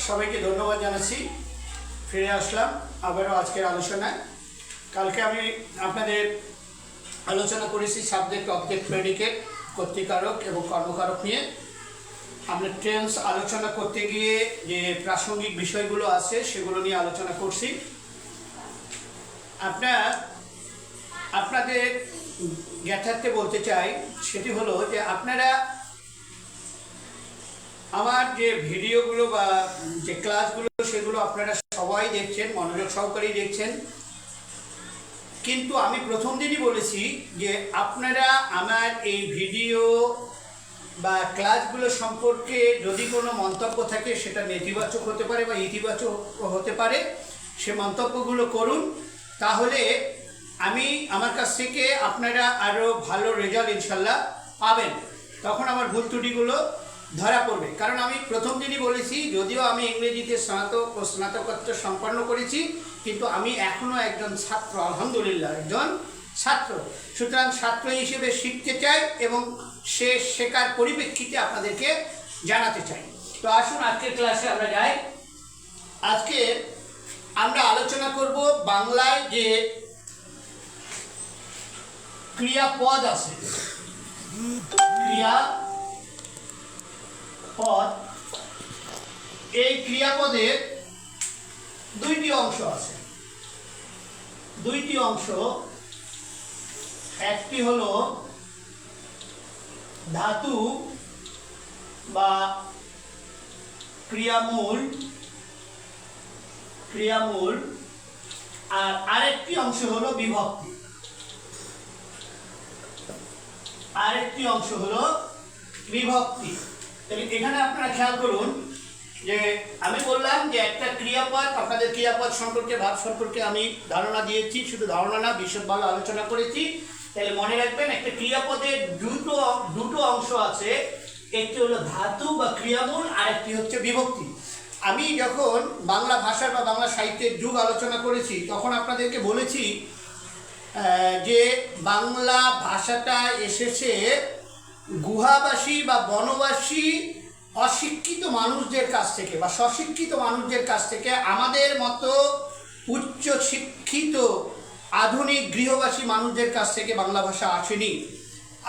সবাইকে ধন্যবাদ জানাচ্ছি। ফিরে আসলাম আবারও আজকের আলোচনায়। কালকে আমি আপনাদের আলোচনা করেছি সাবজেক্ট অবজেক্ট প্রেডিকেট, কর্তৃকারক এবং কর্মকারক নিয়ে। আমরা টেন্স আলোচনা করতে গিয়ে যে প্রাসঙ্গিক বিষয়গুলো আছে সেগুলো নিয়ে আলোচনা করছি। আপনাদের জ্ঞাতার্থে বলতে চাই সেটি হলো যে আপনারা আমার যে ভিডিওগুলো বা যে ক্লাসগুলো সেগুলো আপনারা সবাই দেখছেন, মনোযোগ সহকারেই দেখছেন। কিন্তু আমি প্রথম দিনই বলেছি যে আপনারা আমার এই ভিডিও বা ক্লাসগুলো সম্পর্কে যদি কোনো মন্তব্য থাকে সেটা নেতিবাচক হতে পারে বা ইতিবাচক হতে পারে, সে মন্তব্যগুলো করুন। তাহলে আমার কাছ থেকে আপনারা আরও ভালো রেজাল্ট ইনশাল্লাহ পাবেন। তখন আমার ভুল ত্রুটিগুলো ধরা পড়বে। কারণ আমি প্রথম দিনই বলেছি, যদিও আমি ইংরেজিতে স্নাতক ও স্নাতকোত্তর সম্পন্ন করেছি, কিন্তু আমি এখনও একজন ছাত্র, আলহামদুলিল্লাহ একজন ছাত্র। সুতরাং ছাত্র হিসেবে শিখতে চাই এবং শেখার পরিপ্রেক্ষিতে আপনাদেরকে জানাতে চাই। তো আসুন আজকের ক্লাসে আমরা যাই। আজকে আমরা আলোচনা করব বাংলায় যে ক্রিয়াপদ আছে, ক্রিয়াপদ, এই ক্রিয়াপদের দুইটি অংশ আছে। দুইটি অংশ, একটি হলো ধাতু বা ক্রিয়ামূল, আর আরেকটি অংশ হলো বিভক্তি। এখানে আপনারা খেয়াল করুন যে আমি বললাম যে একটা ক্রিয়াপদ, আপনাদের ক্রিয়াপদ সম্পর্কে, ভাব সম্পর্কে আমি ধারণা দিয়েছি, শুধু ধারণা না, বিশদভাবে আলোচনা করেছি। তাহলে মনে রাখবেন, একটা ক্রিয়াপদের দুটো অংশ আছে, একটি হলো ধাতু বা ক্রিয়ামূল, আর একটি হচ্ছে বিভক্তি। আমি যখন বাংলা ভাষার বা বাংলা সাহিত্যের যুগ আলোচনা করেছি তখন আপনাদেরকে বলেছি যে বাংলা ভাষাটা এসেছে গুহাবাসী বা বনবাসী অশিক্ষিত মানুষদের কাছ থেকে বা স্বশিক্ষিত মানুষদের কাছ থেকে। আমাদের মতো উচ্চ শিক্ষিত আধুনিক গৃহবাসী মানুষদের কাছ থেকে বাংলা ভাষা আসেনি।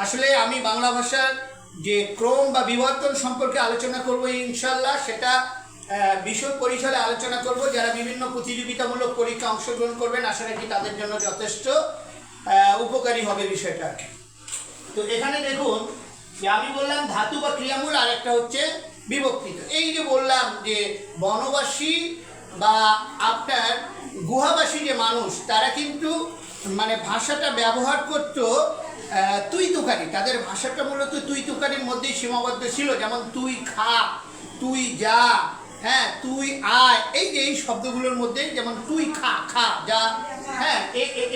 আসলে আমি বাংলা ভাষার যে ক্রম বা বিবর্তন সম্পর্কে আলোচনা করব ইনশাল্লাহ, সেটা বিশদ পরিসরে আলোচনা করব। যারা বিভিন্ন প্রতিযোগিতামূলক পরীক্ষা অংশগ্রহণ করবেন, আশা রাখি তাদের জন্য যথেষ্ট উপকারী হবে বিষয়টা। তো এখানে দেখুন যে আমি বললাম ধাতু বা ক্রিয়ামূল, আর একটা হচ্ছে বিভক্তি। এই যে বললাম যে বনবাসী বা আপনার গুহাবাসী যে মানুষ, তারা কিন্তু মানে ভাষাটা ব্যবহার করতো তুই তুকারি। তাদের ভাষাটা মূলত তুই তুকারির মধ্যেই সীমাবদ্ধ ছিল। যেমন তুই খা, তুই যা, হ্যাঁ, তুই আয়, এই শব্দগুলোর মধ্যে, যেমন তুই খা, খা যা, হ্যাঁ,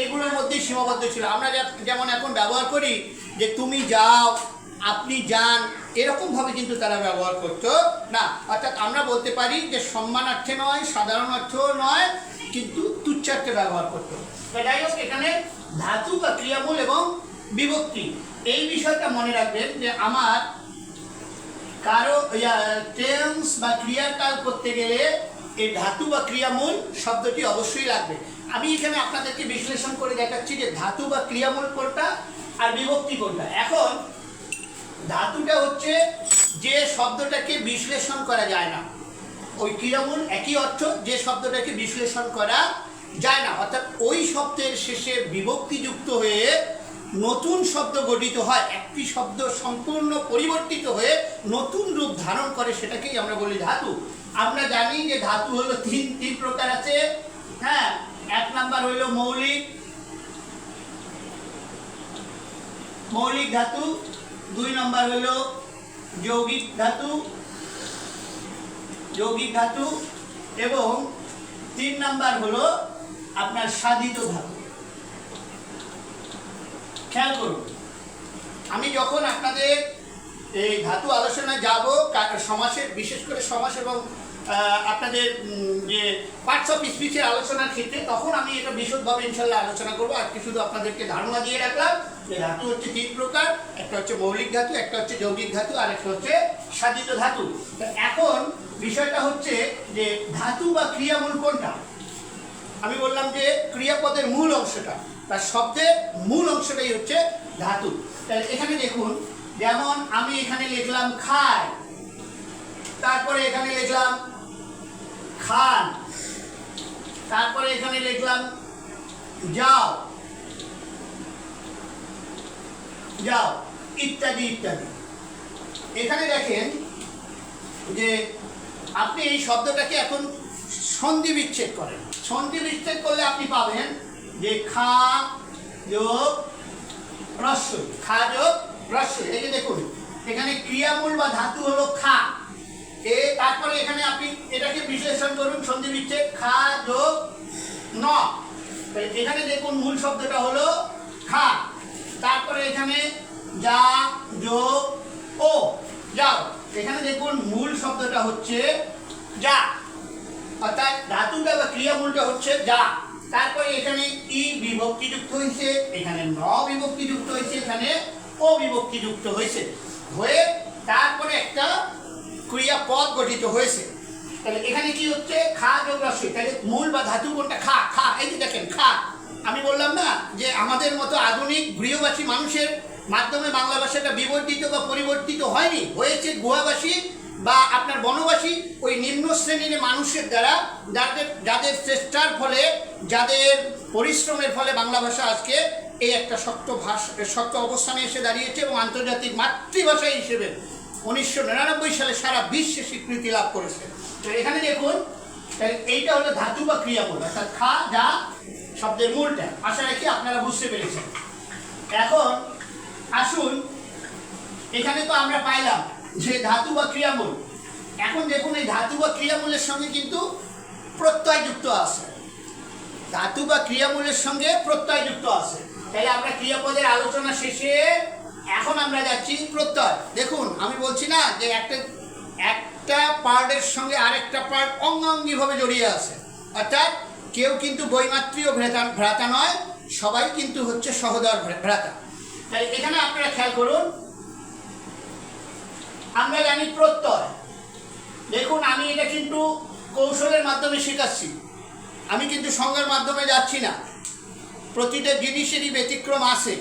এগুলোর মধ্যেই সীমাবদ্ধ ছিল। আমরা যেমন এখন ব্যবহার করি যে তুমি যাও, আপনি যান, এরকমভাবে কিন্তু তারা ব্যবহার করতো না। অর্থাৎ আমরা বলতে পারি যে সম্মানার্থে নয়, সাধারণ অর্থেও নয়, কিন্তু তুচ্ছার্থে ব্যবহার করতো। যাই হোক, এখানে ধাতু বা ক্রিয়ামূল এবং বিভক্তি, এই বিষয়টা মনে রাখবেন যে আমার কারো টেন্স বা ক্রিয়াকাল করতে গেলে এই ধাতু বা ক্রিয়ামূল শব্দটি অবশ্যই লাগবে। আমি এখানে আপনাদেরকে বিশ্লেষণ করে দেখাচ্ছি যে ধাতু বা ক্রিয়ামূল কোনটা আর বিভক্তি কোনটা। এখন ধাতুটা হচ্ছে যে শব্দটাকে বিশ্লেষণ করা যায় না, ওই ক্রিয়ামূল একই অর্থ, যে শব্দটাকে বিশ্লেষণ করা যায় না, অর্থাৎ ওই শব্দের শেষে বিভক্তি যুক্ত হয়ে নতুন শব্দ গঠিত হয়, একটি শব্দ সম্পূর্ণ পরিবর্তিত হয়ে নতুন রূপ ধারণ করে, সেটাকেই আমরা বলি ধাতু। আমরা জানি যে ধাতু হলো তিন প্রকার আছে। হ্যাঁ, এক নাম্বার হইল মৌলিক ধাতু, দুই নম্বর হলো যৌগিক ধাতু, এবং তিন নাম্বার হলো আপনার সাধিত ধাতু। খেয়াল করুন, আমি যখন আপনাদের এই ধাতু আলোচনায় যাব, সমাসের, বিশেষ করে সমাস এবং আপনাদের যে পার্টস অফ স্পিচের আলোচনার ক্ষেত্রে, তখন আমি এটা বিশদভাবে ইনশাল্লাহ আলোচনা করবো। আজকে শুধু আপনাদেরকে ধারণা দিয়ে রাখলাম যে ধাতু হচ্ছে তিন প্রকার, একটা হচ্ছে মৌলিক ধাতু, একটা হচ্ছে যৌগিক ধাতু, আর একটা হচ্ছে সাধিত ধাতু। এখন বিষয়টা হচ্ছে যে ধাতু বা ক্রিয়ামূল কোনটা। আমি বললাম যে ক্রিয়াপদের মূল অংশটা, তার শব্দের মূল অংশটাই হচ্ছে ধাতু। তাহলে এখানে দেখুন, যেমন আমি এখানে লিখলাম খায়, তারপরে এখানে লিখলাম খান, তারপরে এখানে লিখলাম যাও, যাও, ইত্যাদি ইত্যাদি। এখানে দেখেন যে আপনি এই শব্দটাকে এখন সন্ধি বিচ্ছেদ করেন। সন্ধি বিচ্ছেদ করলে আপনি পাবেন যে খা যোগ রস্বই, খা যোগ রস্বই। এই যে দেখুন, এখানে ক্রিয়ামূল বা ধাতু হলো খা, তারপরে এখানে আপনি এটাকে বিশ্লেষণ করুন, সন্ধি বিচ্ছেদ খা যোগ ন। এখানে দেখুন মূল শব্দটা হলো খা, তারপরে এখানে যা যোগ ও, যাও। এখানে দেখুন মূল শব্দটা হচ্ছে যা, অর্থাৎ ধাতুটা বা ক্রিয়ামূলটা হচ্ছে যা। তারপরে এখানে ই বিভক্তি যুক্ত হয়েছে, এখানে ন বিভক্তি যুক্ত হয়েছে, এখানে ও বিভক্তি যুক্ত হয়েছে, হয়ে তারপরে একটা ক্রিয়াপদ গঠিত হয়েছে। তাহলে এখানে কি হচ্ছে খা যোগ রস্বই। তাহলে মূল বা ধাতু কোনটা? খা। খা, এই যে দেখেন খা। আমি বললাম না যে আমাদের মতো আধুনিক গৃহবাসী মানুষের মাধ্যমে বাংলা ভাষাটা বিবর্তিত বা পরিবর্তিত হয়নি, হয়েছে গুহাবাসী বা আপনার বনবাসী ওই নিম্ন শ্রেণীর মানুষের দ্বারা, যাদের চেষ্টার ফলে, যাদের পরিশ্রমের ফলে বাংলা ভাষা আজকে এই একটা শক্ত অবস্থানে এসে দাঁড়িয়েছে এবং আন্তর্জাতিক মাতৃভাষা হিসেবে 1999 সালে সারা বিশ্বে স্বীকৃতি লাভ করেছে। তো এখানে দেখুন, এইটা হলো ধাতু বা ক্রিয়ামূল, অর্থাৎ খা যা শব্দের মূলটা। আশা রাখি আপনারা বুঝতে পেরেছেন। এখন আসুন, এখানে তো আমরা পাইলাম যে ধাতু বা ক্রিয়ামূল। এখন দেখুন এই ধাতু বা ক্রিয়ামূলের সঙ্গে কিন্তু প্রত্যয় যুক্ত আছে। ধাতু বা ক্রিয়ামূলের সঙ্গে প্রত্যয় যুক্ত আছে। তাহলে আমরা ক্রিয়াপদের আলোচনা শেষে এখন আমরা যাচ্ছি প্রত্যয়। দেখুন আমি বলছি না যে একটা পার্টের সঙ্গে আরেকটা পার্ট অঙ্গাঙ্গিভাবে জড়িয়ে আছে, অর্থাৎ কেউ কিন্তু বৈমাত্রীয় ভ্রাতা নয়, সবাই কিন্তু হচ্ছে সহোদর ভ্রাতা। তাই এখানে আপনারা খেয়াল করুন, আমরা জানি প্রত্যয়। দেখুন আমি এটা কিন্তু কৌশলের মাধ্যমে শেখাচ্ছি, আমি কিন্তু সংজ্ঞার মাধ্যমে যাচ্ছি না। প্রতিটা জিনিসেরই ব্যতিক্রম আছে,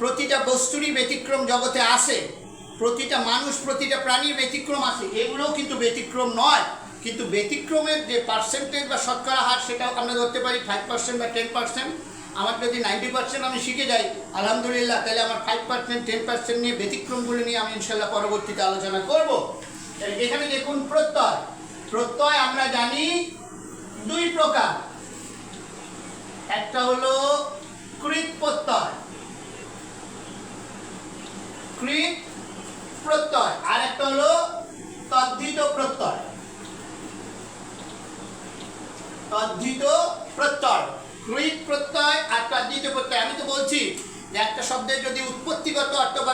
প্রতিটা বস্তুরই ব্যতিক্রম জগতে আছে, প্রতিটা মানুষ, প্রতিটা প্রাণীর ব্যতিক্রম আছে, এগুলোও কিন্তু ব্যতিক্রম নয়। কিন্তু ব্যতিক্রমের যে পার্সেন্টেজ বা শতকরা হার, সেটাও আমরা ধরতে পারি 5% বা 10%। আমার যদি 90% আমি শিখে যাই আলহামদুলিল্লাহ, তাহলে আমার 5% 10% নিয়ে ব্যতিক্রমগুলো নিয়ে আমি ইনশাল্লাহ পরবর্তীতে আলোচনা করব। এখানে দেখুন প্রত্যয়। প্রত্যয় আমরা জানি দুই প্রকার, একটা হলো কৃৎ প্রত্যয়, কৃৎ প্রত্যয়, আর একটা হলো তদ্ধিত প্রত্যয়। তদ্ধিত প্রত্যয়, কৃৎ প্রত্যয় আর তদ্ধিত প্রত্যয়। আমি তো বলছি যে একটা শব্দের যদি উৎপত্তিগত অর্থ বা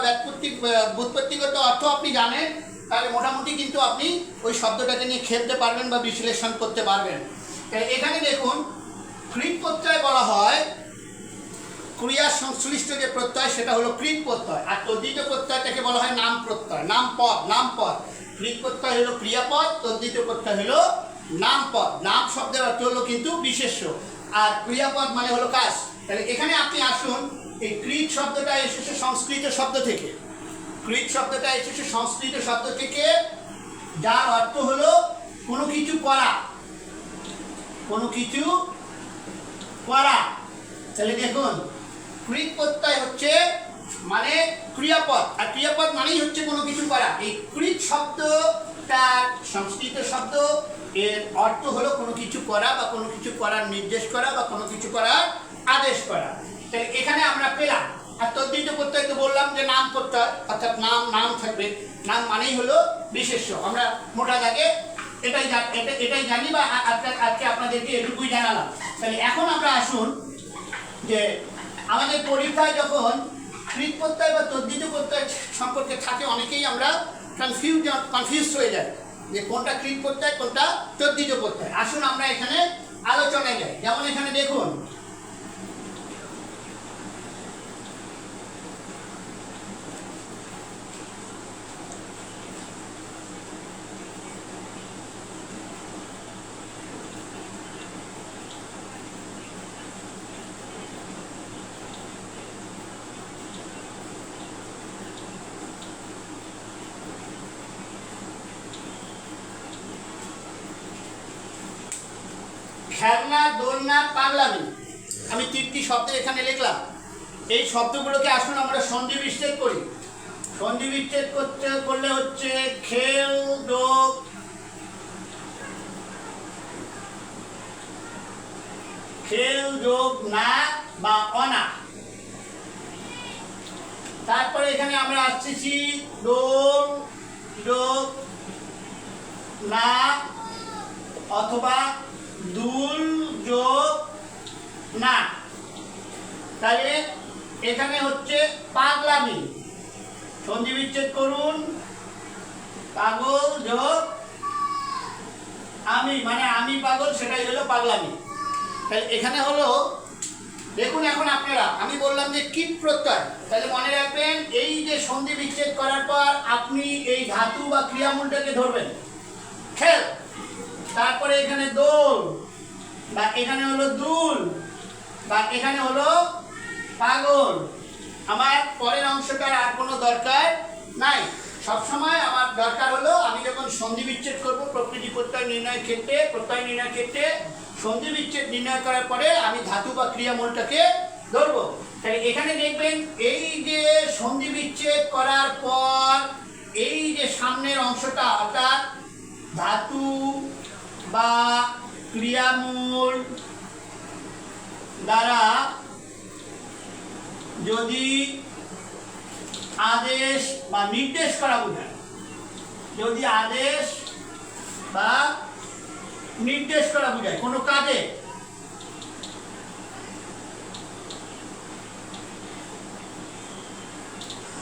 ব্যুৎপত্তিগত অর্থ আপনি জানেন, তাহলে মোটামুটি কিন্তু আপনি ওই শব্দটাকে নিয়ে খেলতে পারবেন বা বিশ্লেষণ করতে পারবেন। এখানে দেখুন কৃৎ প্রত্যয় বলা হয়, ক্রিয়া সংশ্লিষ্ট যে প্রত্যয় সেটা হলো কৃৎ প্রত্যয়, আর তদ্ধিত প্রত্যয়টাকে বলা হয় নাম প্রত্যয়, নামপদ। নামপদ, কৃৎ প্রত্যয় হলো ক্রিয়াপদ, তদ্ধিত প্রত্যয় হলো নামপদ। নাম শব্দের অর্থ হলো কিন্তু বিশেষ্য, আর ক্রিয়াপদ মানে হলো কাজ। তাহলে এখানে আপনি আসুন, এই কৃৎ শব্দটা এসেছে সংস্কৃত শব্দ থেকে। কৃৎ শব্দটা এসেছে সংস্কৃত শব্দ থেকে, যার অর্থ হলো কোনো কিছু করা, কোনো কিছু করা। তাহলে দেখুন কৃৎ প্রত্যয় হচ্ছে মানে ক্রিয়াপদ, আর ক্রিয়াপদ মানেই হচ্ছে কোনো কিছু করা। এই কৃৎ শব্দটা সংস্কৃত শব্দ, এর অর্থ হলো কোনো কিছু করা বা কোনো কিছু করার নির্দেশ করা বা কোনো কিছু করার আদেশ করা। তাহলে এখানে আমরা পেলাম। আর তদ্ধিত প্রত্যয় তো বললাম যে নাম প্রত্যয়, অর্থাৎ নাম থাকবে, নাম মানেই হলো বিশেষ্য। আমরা মোটা দাগে এটাই জানি বা আজকে আপনাদেরকে এটুকুই জানালাম। তাহলে এখন আমরা আসুন যে আমাদের পরীক্ষায় যখন কৃৎ প্রত্যয় বা তদ্ধিত প্রত্যয় সম্পর্কে থাকে, অনেকেই আমরা কনফিউজ হয়ে যাই যে কোনটা কৃৎ প্রত্যয় কোনটা তদ্ধিত প্রত্যয়। আসুন আমরা এখানে আলোচনায় যাই। যেমন এখানে দেখুন খেলনা, দোলনা, পাগলামি, আমি 3টি শব্দ এখানে লিখলাম। এই শব্দগুলোকে আসুন আমরা সন্ধি বিচ্ছেদ করি। সন্ধি বিচ্ছেদ করলে হচ্ছে খেল যোগ খেল যোগ না বা অনা। তারপরে এখানে আমরা আসতেছি দোল যোগ না অথবা দুল যোগ না। তাহলে এখানে হচ্ছে পাগলামি, সন্ধি বিচ্ছেদ করুন, পাগল যোগ আমি, মানে আমি পাগল, সেটাই হলো পাগলামি। তাহলে এখানে হলো, দেখুন এখন আপনারা, আমি বললাম যে কীট প্রত্যয়, তাহলে মনে রাখবেন এই যে সন্ধি বিচ্ছেদ করার পর আপনি এই ধাতু বা ক্রিয়ামূলটাকে ধরবেন, খেল, তারপরে এখানে দোল বা এখানে হলো দুল বা এখানে হলো পাগল। আমার পরের অংশটার আর কোনো দরকার নাই। সবসময় আমার দরকার হলো আমি যখন সন্ধি বিচ্ছেদ করবো প্রকৃতি প্রত্যয় নির্ণয়ের ক্ষেত্রে, প্রত্যয় নির্ণয়ের ক্ষেত্রে সন্ধি বিচ্ছেদ নির্ণয় করার পরে আমি ধাতু বা ক্রিয়ামূলটাকে ধরবো। তাহলে এখানে দেখবেন এই যে সন্ধি বিচ্ছেদ করার পর এই যে সামনের অংশটা, অর্থাৎ ধাতু বা ক্রিয়ামূল দ্বারা যদি আদেশ বা নির্দেশ করা বোঝায়, যদি আদেশ বা নির্দেশ করা বোঝায় কোনো কাজে,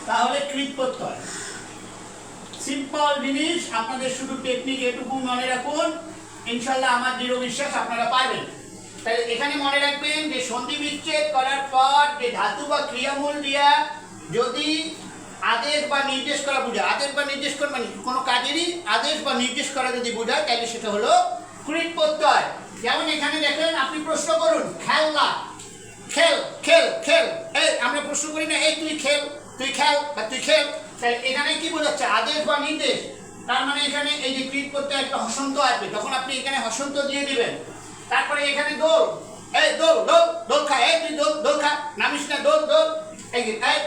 তাহলে কৃত প্রত্যয়। সিম্পল জিনিস, আপনাদের শুধু টেকনিক এটুকু মনে রাখুন, ইনশাল্লাহ আমার দৃঢ় বিশ্বাস আপনারা পারবেন। তাহলে এখানে মনে রাখবেন যে সন্ধি বিচ্ছেদ করার পর যে ধাতু বা ক্রিয়ামূল দিয়া যদি আদেশ বা নির্দেশ করা বোঝায়, আদেশ বা নির্দেশ করা মানে কোনো কাজেরই আদেশ বা নির্দেশ করা যদি বোঝায়, তাহলে সেটা হলো কৃত প্রত্যয়। যেমন এখানে দেখেন, আপনি প্রশ্ন করুন খেলনা, খেল খেল খেল, এই আমরা প্রশ্ন করি না, এই তুই খেল, তুই খেল বা তুই খেল, তাহলে এখানে কি বোঝাচ্ছে? আদেশ বা নির্দেশ। তার মানে এখানে এই যে কৃত প্রত্যয় একটা হসন্ত আসবে, তখন আপনি এখানে হসন্ত দিয়ে দিবেন। তারপরে এখানে দোল, এই দোল দোল দোল খা, এই তুই দোল দোল খা, নামিস না, দোল দোল, এই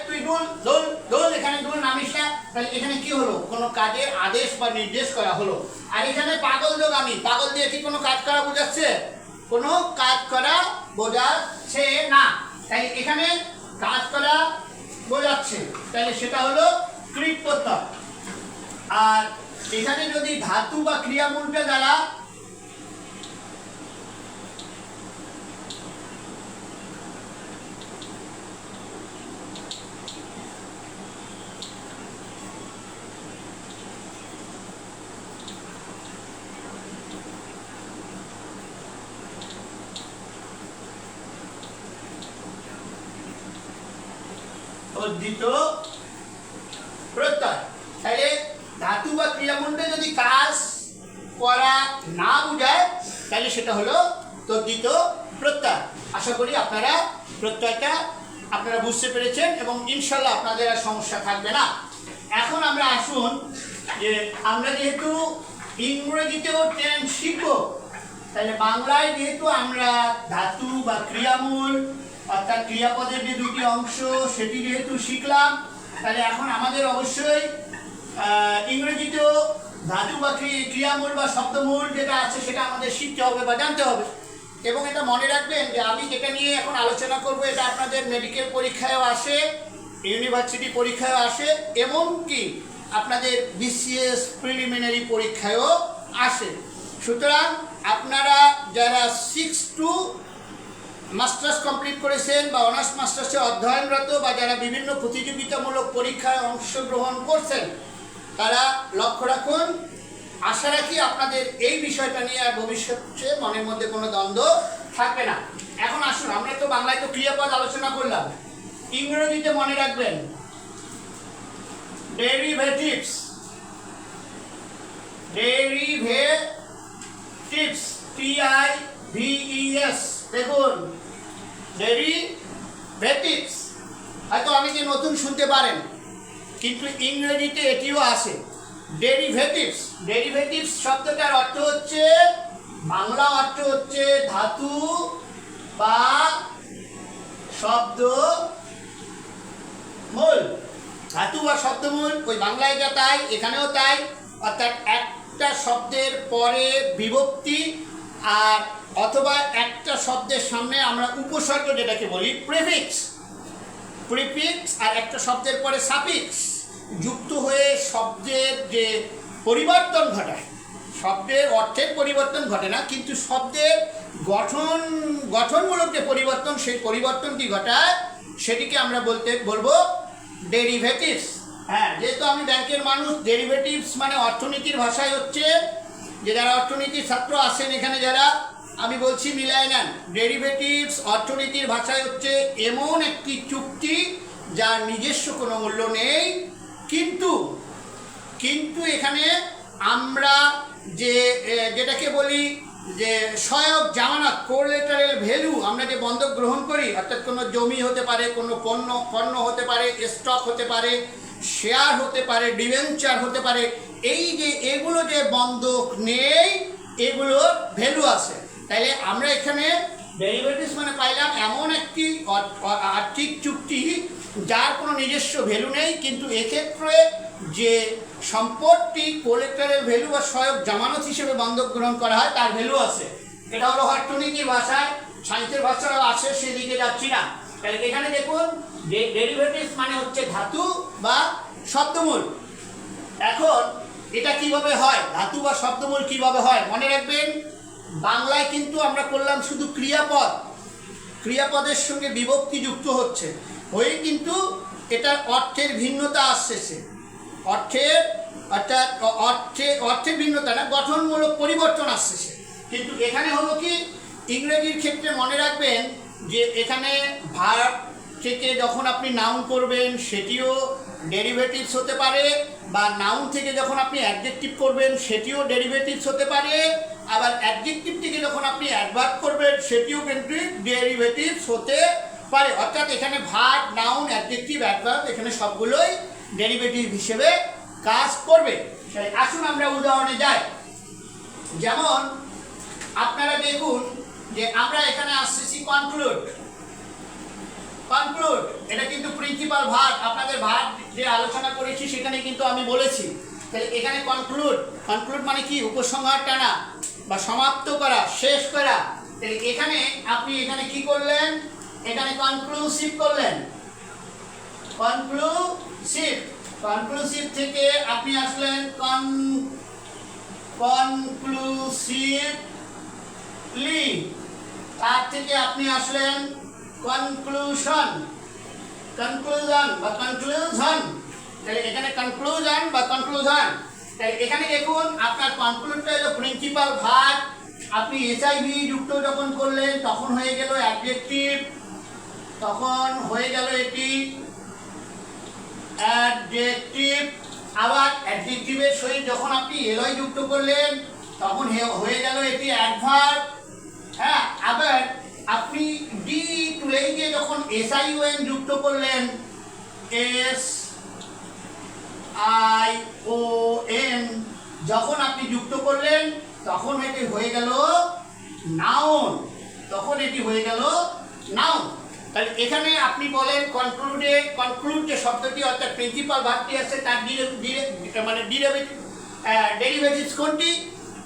তুই দোল দোল দোল, এখানে দোল, নামিস না। তাহলে এখানে কি হলো? কোনো কাজের আদেশ বা নির্দেশ করা হলো। আর এখানে পাগল যোগ আমি, পাগল দিয়ে কি কোনো কাজ করা বোঝাচ্ছে? কোনো কাজ করা বোঝাচ্ছে না। তাই এখানে কাজ করা বোঝাচ্ছে, তাহলে সেটা হলো কৃত প্রত্যয়। আর এখানে যদি ধাতু বা ক্রিয়ামূলটা দ্বারা অর্জিত প্রত্যয়, তাহলে ধাতু বা ক্রিয়ামূলটা যদি কাজ করা না বোঝায়, তাহলে সেটা হলো তদ্ধিত প্রত্যয়। আশা করি আপনারা প্রত্যয়টা আপনারা বুঝতে পেরেছেন এবং ইনশাল্লাহ আপনাদের আর সমস্যা থাকবে না। এখন আমরা আসুন যে আমরা যেহেতু ইংরেজিতেও টেন্স শিখব, তাহলে বাংলায় যেহেতু আমরা ধাতু বা ক্রিয়ামূল অর্থাৎ ক্রিয়াপদের যে দুটি অংশ সেটি যেহেতু শিখলাম, তাহলে এখন আমাদের অবশ্যই ইংরেজিতেও ধাতু বা ক্রিয়ামূল বা শব্দমূল যেটা আছে সেটা আমাদের শিখতে হবে বা জানতে হবে। এবং এটা মনে রাখবেন যে আমি যেটা নিয়ে এখন আলোচনা করব এটা আপনাদের মেডিকেল পরীক্ষায়ও আসে, ইউনিভার্সিটি পরীক্ষায়ও আসে, এমনকি আপনাদের বিসিএস প্রিলিমিনারি পরীক্ষায়ও আসে। সুতরাং আপনারা যারা 6 to মাস্টার্স কমপ্লিট করেছেন বা অনার্স মাস্টার্সে অধ্যয়নরত বা যারা বিভিন্ন প্রতিযোগিতামূলক পরীক্ষায় অংশগ্রহণ করছেন, তারা লক্ষ্য রাখুন। আশা রাখি আপনাদের এই বিষয়টা নিয়ে আর ভবিষ্যতে মনের মধ্যে কোনো দ্বন্দ্ব থাকবে না। এখন আসুন, আমরা তো বাংলায় তো ক্রিয়াপদ আলোচনা করলাম, ইংরেজিতে মনে রাখবেন ডেরিভেটিভস, ডেরিভেটিভস, TIVES। দেখুন ডেরিভেটিভস হয়তো অনেকে নতুন শুনতে পারেন, কিন্তু ইংরেজিতে এটিও আসে ডেরিভেটিভস। ডেরিভেটিভস শব্দটার অর্থ হচ্ছে বাংলা অর্থ হচ্ছে ধাতু বা শব্দ মূল। ধাতু বা শব্দমূল ওই বাংলায় যা তাই এখানেও তাই, অর্থাৎ একটা শব্দের পরে বিভক্তি আর অথবা একটা শব্দের সামনে আমরা উপসর্গ যেটাকে বলি প্রিফিক্স, আর একটা শব্দের পরে সাফিক্স যুক্ত হয়ে শব্দের যে পরিবর্তন ঘটায়, শব্দের অর্থের পরিবর্তন ঘটে না কিন্তু শব্দের গঠনমূলক যে পরিবর্তন সেই পরিবর্তনটি ঘটায় সেটিকে আমরা বলবো ডেরিভেটিভস। হ্যাঁ, যেহেতু আমি ব্যাংকের মানুষ, ডেরিভেটিভস মানে অর্থনীতির ভাষায় হচ্ছে, যে যারা অর্থনীতির ছাত্র আসেন এখানে যারা, আমি বলছি মিলাই নেন, ডেরিভেটিভস অর্থনীতির ভাষায় হচ্ছে এমন একটি চুক্তি যার নিজস্ব কোনো মূল্য নেই, কিন্তু এখানে আমরা যেটাকে বলি যে সহায়ক জামানত, কোলেটারাল ভ্যালু, আমরা যে বন্ধক গ্রহণ করি, অর্থাৎ কোনো জমি হতে পারে, কোনো পণ্য হতে পারে, স্টক হতে পারে, শেয়ার হতে পারে, ডিবেঞ্চার হতে পারে, এই যে এগুলো যে বন্ধক নেই এগুলোর ভ্যালু আছে। তাইলে আমরা এখানে ডেরিভেটিভস মানে পাইলাম এমন একটি আর্থিক চুক্তি যার কোনো নিজস্ব ভ্যালু নেই, কিন্তু এক্ষেত্রে যে সম্পদটি কোলেটারাল ভ্যালু বা সহায়ক জামানত হিসেবে বন্ধক গ্রহণ করা হয় তার ভ্যালু আছে। এটা হলো অর্থনীতির ভাষায়, সায়েন্সের ভাষাও আছে, সেদিকে যাচ্ছি না। তাহলে এখানে দেখুন ডেরিভেটিভস মানে হচ্ছে ধাতু বা শব্দমূল। এখন এটা কিভাবে হয়, ধাতু বা শব্দমূল কিভাবে হয় মনে রাখবেন, বাংলায় কিন্তু আমরা করলাম শুধু ক্রিয়াপদের সঙ্গে বিভক্তি যুক্ত হচ্ছে হয়ে কিন্তু এটার অর্থের ভিন্নতা আসছে, অর্থের ভিন্নতা না, গঠনমূলক পরিবর্তন আসছে। কিন্তু এখানে হলো কি, ইংরেজির ক্ষেত্রে মনে রাখবেন যে এখানে ভার্ব থেকে যখন আপনি নাউন করবেন সেটিও ডেরিভেটিভস হতে পারে, বা নাউন থেকে যখন আপনি অ্যাডজেক্টিভ করবেন সেটিও ডেরিভেটিভস হতে পারে, আবার অ্যাডজেক্টিভ থেকে যখন আপনি অ্যাডভার্ব করবেন সেটিও কিন্তু ডেরিভেটিভস হতে পারে। অর্থাৎ এখানে ভার্ব, নাউন, অ্যাডজেক্টিভ, অ্যাডভার্ব এখানে সবগুলোই ডেরিভেটিভ হিসেবে কাজ করবে। আসুন আমরা উদাহরণে যাই। যেমন আপনারা দেখুন যে আমরা এখানে আসছি কনক্লুড, এটা কিন্তু প্রিন্সিপাল ভার্ব, আপনাদের ভার্ব যে আলোচনা করেছি সেখানে কিন্তু আমি বলেছি। তাহলে এখানে কনক্লুড মানে কি, উপসংহার টানা বা সমাপ্ত করা, শেষ করা। তাহলে এখানে আপনি এখানে কি করলেন, এখানে কনক্লুসিভ করলেন, কনক্লুসিভ থেকে আপনি আসলেন কনক্লুসিভলি, তার থেকে আপনি আসলেন কনক্লুশন বা কনক্লুশন। তাহলে এখানে কনক্লুশন বা কনক্লুশন। তাহলে এখানে দেখুন আপনার কনক্লুডটা হলো প্রিন্সিপাল ভার্ব, আপনি এসআইভি যুক্ত যখন করলেন তখন হয়ে গেল অ্যাডজেক্টিভ, তখন হয়ে গেল এটি অ্যাডজেক্টিভ। আবার অ্যাডজেক্টিভের সহিত যখন আপনি এলয় যুক্ত করলেন তখন হয়ে গেল এটি অ্যাডভার্ব। হ্যাঁ, আবার আপনি ডি টুলেই দিয়ে যখন এসআইওএন যুক্ত করলেন, SION যখন আপনি যুক্ত করলেন তখন এটি হয়ে গেল নাউন, তাহলে এখানে আপনি বলেন কনক্লুড যে শব্দটি অর্থাৎ প্রিন্সিপাল ভার্বটি আছে তার মানে ডেরিভেটিভস কোনটি?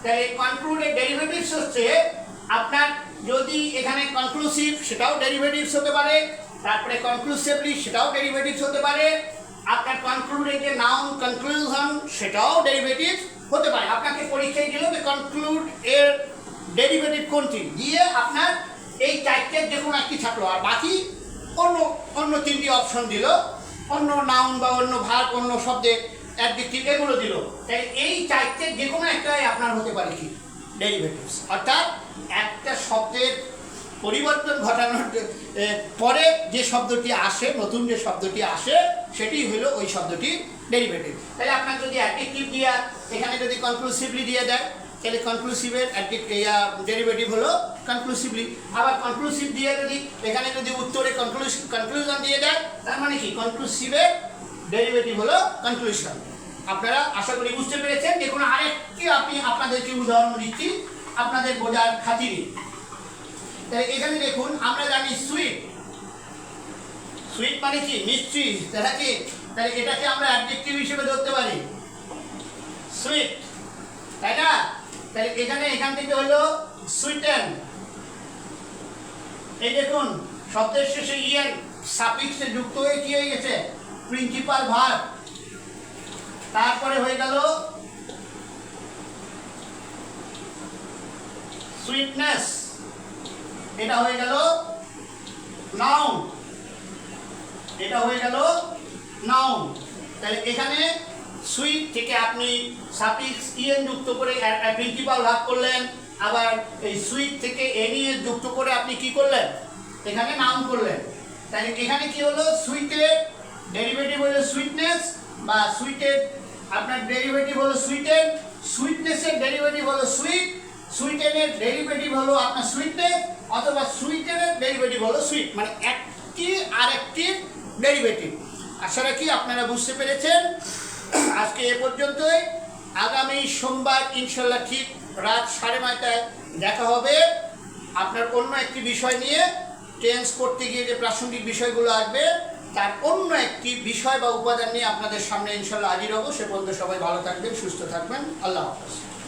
তাহলে কনক্লুডের ডেরিভেটিভস হচ্ছে আপনার, যদি এখানে কনক্লুসিভ সেটাও ডেরিভেটিভস হতে পারে, তারপরে কনক্লুসিভলি সেটাও ডেরিভেটিভস হতে পারে, আপনার কনক্লুডের যে নাউন কনক্লুশন সেটাও ডেরিভেটিভ হতে পারে। আপনাকে পরীক্ষায় দিল যে কনক্লুড এর ডেরিভেটিভ কোনটি, দিয়ে আপনার এই চারটের যে কোনো একটি থাকলো, আর বাকি অন্য তিনটি অপশন দিল, অন্য নাউন বা অন্য ভার্ব, অন্য শব্দের অ্যাডজেক্টিভ এগুলো দিল। তাই এই চারটের যে কোনো একটাই আপনার হতে পারে কি ডেরিভেটিভস। অর্থাৎ একটা শব্দের পরিবর্তন ঘটানোর পরে যে শব্দটি আসে, নতুন যে শব্দটি আসে সেটি হলো ওই শব্দটি ডেরিভেটিভ। তাহলে আপনার যদি অ্যাডজেক্টিভ দিয়া এখানে যদি কনক্লুসিভলি দিয়ে দেয় তাহলে কনক্লুসিভের ডেরিভেটিভ হলো কনক্লুসিভলি। আবার কনক্লুসিভ দিয়ে যদি এখানে যদি উত্তরে কনক্লুশন দিয়ে দেয় তার মানে কি কনক্লুসিভের ডেরিভেটিভ হলো কনক্লুশন। আপনারা আশা করি বুঝতে পেরেছেন। দেখুন আরেকটি আপনাদেরকে উদাহরণ দিচ্ছি। আপনাদের বোঝার খাতিরে। তাহলে এখানে দেখুন, আমরা জানি সুইট, সুইট মানে কি মিষ্টি, তাহলে কি, তাহলে এটাকে আমরা অ্যাডজেক্টিভ হিসেবে ধরতে পারি সুইট, তাই না? তাহলে এখান থেকে হলো সুইটেন। এই দেখুন শব্দের শেষে ইয়েন সাফিক্সে যুক্ত হয়ে কি হয়ে গেছে, প্রিন্সিপাল ভার্ব। তারপরে হয়ে গেল সুইটনেস, এটা হয়ে গেল নাউন, এটা হয়ে গেল নাউন। তাহলে এখানে সুইট থেকে আপনি সাফিক্স ইএন যুক্ত করে প্রিন্সিপাল ভার্ব করলেন, আবার এই সুইট থেকে এনইএস যুক্ত করে আপনি কি করলেন, এখানে নাউন করলেন। তাহলে এখানে কি হলো, সুইটের ডেরিভেটিভ হলো সুইটনেস, বা সুইটের আপনার ডেরিভেটিভ হলো সুইটেন, সুইটনেসের ডেরিভেটিভ হলো সুইট, সুইটেনের ডেরিভেটিভ হলো আপনার সুইটনেস, অথবা সুইটেনের ডেরিভেটিভ হলো সুইট, মানে একটি আরেকটি ডেরিভেটিভ। আশা রাখি আপনারা বুঝতে পেরেছেন। আজকে এ পর্যন্তই। আগামী সোমবার ইনশাল্লাহ ঠিক রাত 9:30টায় দেখা হবে আপনার অন্য একটি বিষয় নিয়ে। টেন্স করতে গিয়ে যে প্রাসঙ্গিক বিষয়গুলো আসবে তার অন্য একটি বিষয় বা উপাদান নিয়ে আপনাদের সামনে ইনশাল্লাহ হাজির হব। সে পর্যন্ত সবাই ভালো থাকবেন, সুস্থ থাকবেন। আল্লাহ হাফেজ।